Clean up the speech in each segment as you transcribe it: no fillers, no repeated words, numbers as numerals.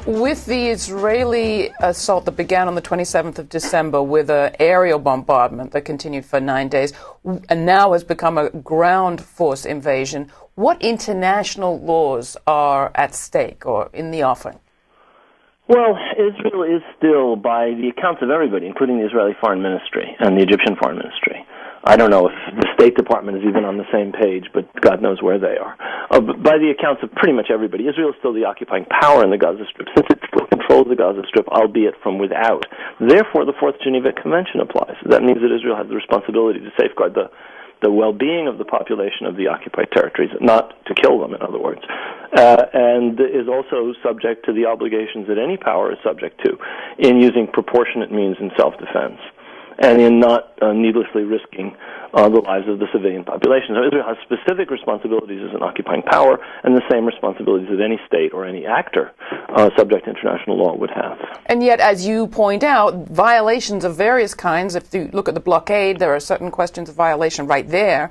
With the Israeli assault that began on the 27th of December with an aerial bombardment that continued for 9 days and now has become a ground force invasion, what international laws are at stake or in the offing? Well, Israel is still, by the accounts of everybody, including the Israeli Foreign Ministry and the Egyptian Foreign Ministry. I don't know if the State Department is even on the same page, but God knows where they are. But by the accounts of pretty much everybody, Israel is still the occupying power in the Gaza Strip, since it still controls the Gaza Strip, albeit from without. Therefore, the Fourth Geneva Convention applies. That means that Israel has the responsibility to safeguard the well-being of the population of the occupied territories, not to kill them, in other words, and is also subject to the obligations that any power is subject to in using proportionate means in self-defense and in not needlessly risking the lives of the civilian population. So Israel has specific responsibilities as an occupying power and the same responsibilities that any state or any actor subject to international law would have. And yet, as you point out, violations of various kinds, if you look at the blockade, there are certain questions of violation right there.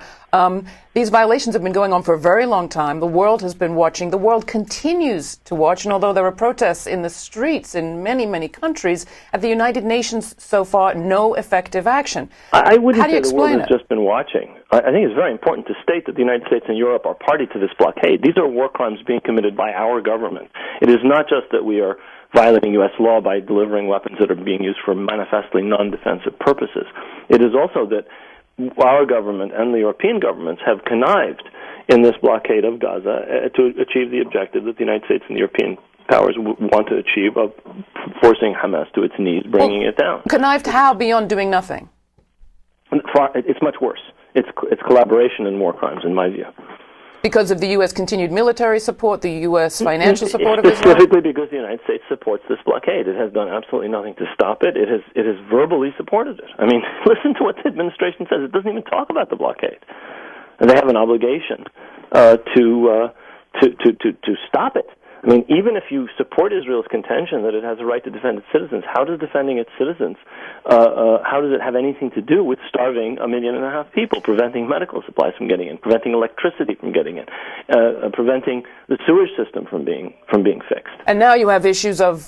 These violations have been going on for a very long time. The world has been watching. The world continues to watch. And although there are protests in the streets in many, many countries, at the United Nations so far, no effective action. I wouldn't say the world has just been watching. I think it's very important to state that the United States and Europe are party to this blockade. These are war crimes being committed by our government. It is not just that we are violating U.S. law by delivering weapons that are being used for manifestly non-defensive purposes. It is also that our government and the European governments have connived in this blockade of Gaza to achieve the objective that the United States and the European powers want to achieve of forcing Hamas to its knees, bringing it down. Connived how beyond doing nothing? It's much worse. It's collaboration in war crimes, in my view. Because of the U.S. continued military support, the U.S. financial support of Israel? Specifically because the United States supports this blockade. It has done absolutely nothing to stop it. It has verbally supported it. I mean, listen to what the administration says. It doesn't even talk about the blockade. And they have an obligation to stop it. I mean, even if you support Israel's contention that it has a right to defend its citizens, how does defending its citizens, how does it have anything to do with starving 1.5 million people, preventing medical supplies from getting in, preventing electricity from getting in, preventing the sewage system from being fixed? And now you have issues of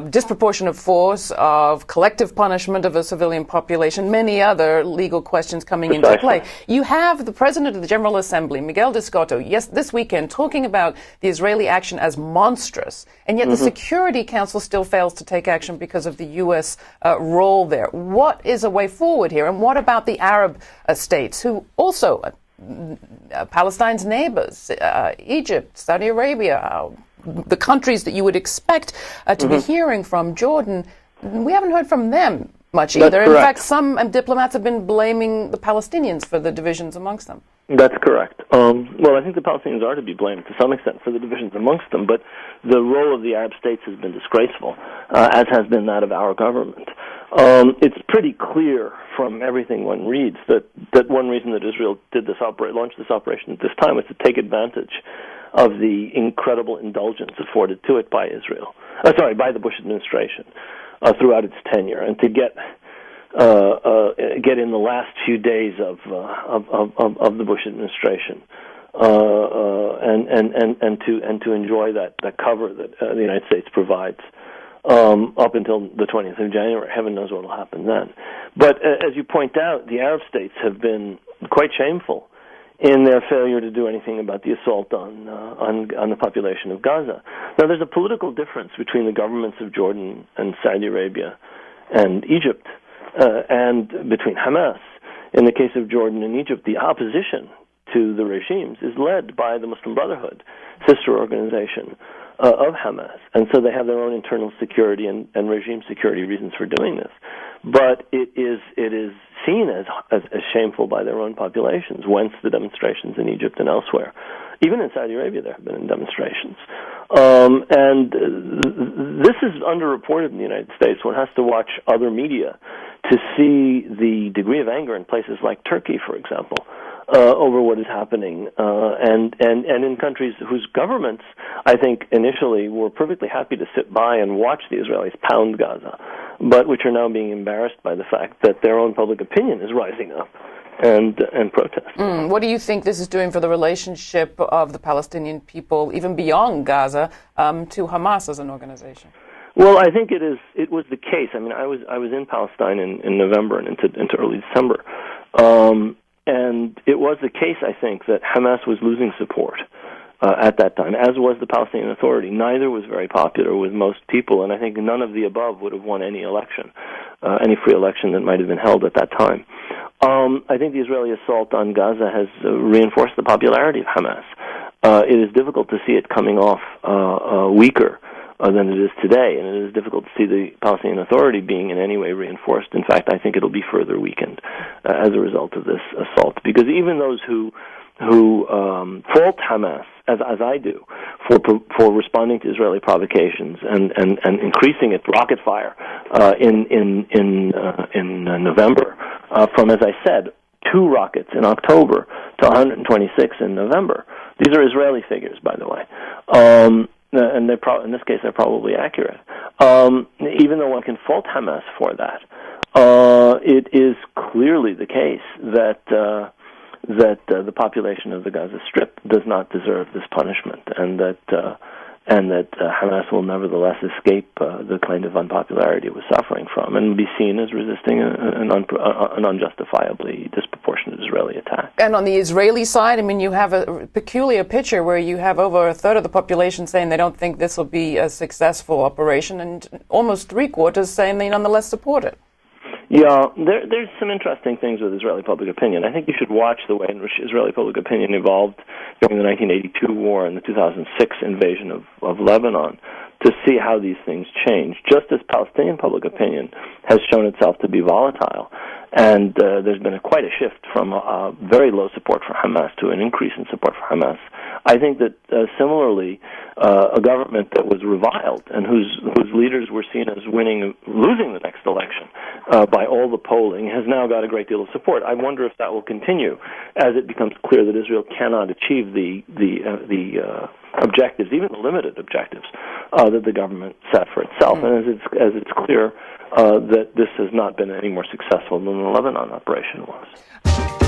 disproportionate force, of collective punishment of a civilian population, many other legal questions coming into play. You have the President of the General Assembly, Miguel Discotto, this weekend, talking about the Israeli action as monstrous, and yet the Security Council still fails to take action because of the U.S. Role there. What is a way forward here? And what about the Arab states who also, Palestine's neighbors, Egypt, Saudi Arabia, the countries that you would expect to be hearing from, Jordan? We haven't heard from them much either. In fact, some diplomats have been blaming the Palestinians for the divisions amongst them. That's correct. Well, I think the Palestinians are to be blamed to some extent for the divisions amongst them, but the role of the Arab states has been disgraceful, as has been that of our government. It's pretty clear from everything one reads that one reason that Israel did launched this operation at this time was to take advantage of the incredible indulgence afforded to it by by the Bush administration throughout its tenure, and to get in the last few days of the Bush administration, and to enjoy that cover that the United States provides up until the 20th of January. Heaven knows what will happen then. But as you point out, the Arab states have been quite shameful in their failure to do anything about the assault on the population of Gaza. Now, there's a political difference between the governments of Jordan and Saudi Arabia and Egypt, and between Hamas. In the case of Jordan and Egypt, the opposition to the regimes is led by the Muslim Brotherhood, sister organization of Hamas. And so they have their own internal security and regime security reasons for doing this. But it is seen as shameful by their own populations, whence the demonstrations in Egypt and elsewhere. Even in Saudi Arabia, there have been demonstrations. And this is underreported in the United States. One has to watch other media to see the degree of anger in places like Turkey, for example, over what is happening, and in countries whose governments, I think, initially were perfectly happy to sit by and watch the Israelis pound Gaza, but which are now being embarrassed by the fact that their own public opinion is rising up and protest. What do you think this is doing for the relationship of the Palestinian people, even beyond Gaza, to Hamas as an organization? Well, I think it was the case. I mean, I was in Palestine in November and into early December, and it was the case, I think, that Hamas was losing support at that time, as was the Palestinian Authority. Neither was very popular with most people, and I think none of the above would have won any election, any free election that might have been held at that time. I think the Israeli assault on Gaza has reinforced the popularity of Hamas. It is difficult to see it coming off weaker than it is today, and it is difficult to see the Palestinian Authority being in any way reinforced. In fact, I think it'll be further weakened as a result of this assault, because even those who fault Hamas, as I do, for responding to Israeli provocations and increasing its rocket fire in November from, as I said, 2 rockets in October to 126 in November. These are Israeli figures, by the way. And in this case, they're probably accurate. Even though one can fault Hamas for that, it is clearly the case that the population of the Gaza Strip does not deserve this punishment, and that Hamas will nevertheless escape the kind of unpopularity it was suffering from, and be seen as resisting an unjustifiably disproportionate Israeli attack. And on the Israeli side, I mean, you have a peculiar picture where you have over a third of the population saying they don't think this will be a successful operation, and almost 3/4 saying they nonetheless support it. Yeah, there's some interesting things with Israeli public opinion. I think you should watch the way in which Israeli public opinion evolved during the 1982 war and the 2006 invasion of Lebanon to see how these things change, just as Palestinian public opinion has shown itself to be volatile. And there's been quite a shift from very low support for Hamas to an increase in support for Hamas. I think that similarly, a government that was reviled and whose leaders were seen as losing the next election by all the polling has now got a great deal of support. I wonder if that will continue as it becomes clear that Israel cannot achieve the objectives, even the limited objectives that the government set for itself, and as it's clear that this has not been any more successful than the Lebanon operation was.